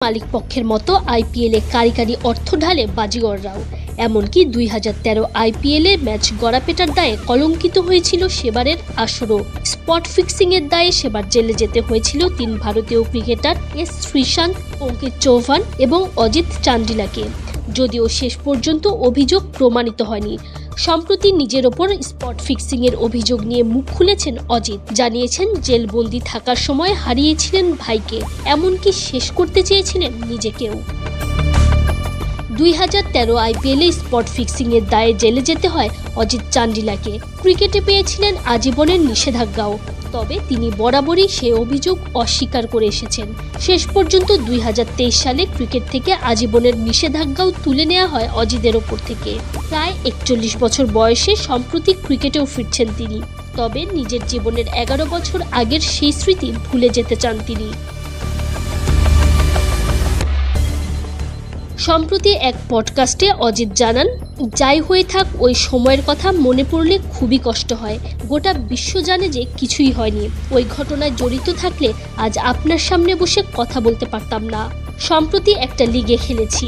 মালিকপক্ষের মতো আইপিএলে কারিগরি অর্থ ঢালে বাজিগররাও। এমনকি 2013 আইপিএলে ম্যাচ গড়াপেটার দায়ে কলঙ্কিত হয়েছিল সেবারের আসরও। স্পট ফিক্সিংয়ের দায়ে সেবার জেলে যেতে হয়েছিল 3 ভারতীয় ক্রিকেটার এস শ্রীশান্ত, অঙ্কিত চৌহান এবং অজিত চান্ডিলাকে, যদিও শেষ পর্যন্ত অভিযোগ প্রমাণিত হয়নি। সম্প্রতি নিজের ওপর স্পট ফিক্সিংয়ের অভিযোগ নিয়ে মুখ খুলেছেন অজিত। জানিয়েছেন জেলবন্দি থাকার সময় হারিয়েছিলেন ভাইকে, এমনকি শেষ করতে চেয়েছিলেন নিজেকেও। 2013 আইপিএলে স্পট ফিক্সিংয়ের দায়ে জেলে যেতে হয় অজিত চান্ডিলাকে। ক্রিকেটে পেয়েছিলেন আজীবনের নিষেধাজ্ঞাও, তবে তিনি বরাবরই সে অভিযোগ অস্বীকার করে এসেছেন। শেষ পর্যন্ত 2023 সালে ক্রিকেট থেকে আজীবনের নিষেধাজ্ঞাও তুলে নেওয়া হয় অজিতের ওপর থেকে। প্রায় 41 বছর বয়সে সম্প্রতি ক্রিকেটেও ফিরছেন তিনি, তবে নিজের জীবনের 11 বছর আগের সেই স্মৃতি ভুলে যেতে চান তিনি। সম্প্রতি এক পডকাস্টে অজিত জানান, যাই হয়ে থাক ওই সময়ের কথা মনে পড়লে খুবই কষ্ট হয়। গোটা বিশ্ব জানে যে কিছুই হয়নি। ওই ঘটনায় জড়িত থাকলে আজ আপনার সামনে বসে কথা বলতে পারতাম না। সম্প্রতি একটা লিগে খেলেছি,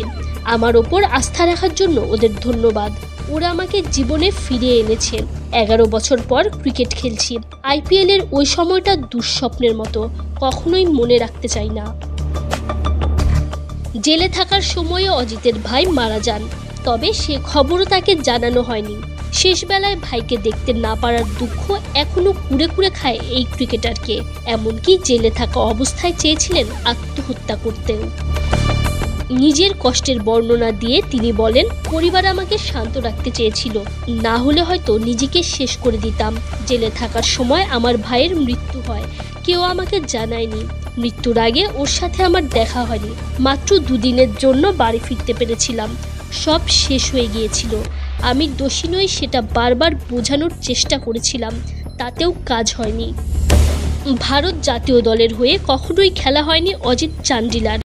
আমার ওপর আস্থা রাখার জন্য ওদের ধন্যবাদ। ওরা আমাকে জীবনে ফিরিয়ে এনেছে। 11 বছর পর ক্রিকেট খেলছি। আইপিএলের ওই সময়টা দুঃস্বপ্নের মতো, কখনোই মনে রাখতে চাই না। জেলে থাকার সময়ে অজিতের ভাই মারা যান, তবে সে খবরও তাকে জানানো হয়নি। শেষ বেলায় ভাইকে দেখতে না পারার দুঃখ এখনো কুড়ে কুড়ে খায় এই ক্রিকেটারকে। এমনকি জেলে থাকা অবস্থায় চেয়েছিলেন আত্মহত্যা করতেও। নিজের কষ্টের বর্ণনা দিয়ে তিনি বলেন, পরিবার আমাকে শান্ত রাখতে চেয়েছিল, না হলে হয়তো নিজেকে শেষ করে দিতাম। জেলে থাকার সময় আমার ভাইয়ের মৃত্যু হয়, কেউ আমাকে জানায়নি। মৃত্যুর আগে ওর সাথে আমার দেখা হয়নি। মাত্র 2 দিনের জন্য বাড়ি ফিরতে পেরেছিলাম। সব শেষ হয়ে গিয়েছিল। আমি দোষী নই সেটা বারবার বোঝানোর চেষ্টা করেছিলাম, তাতেও কাজ হয়নি। ভারত জাতীয় দলের হয়ে কখনোই খেলা হয়নি অজিত চান্ডিলার।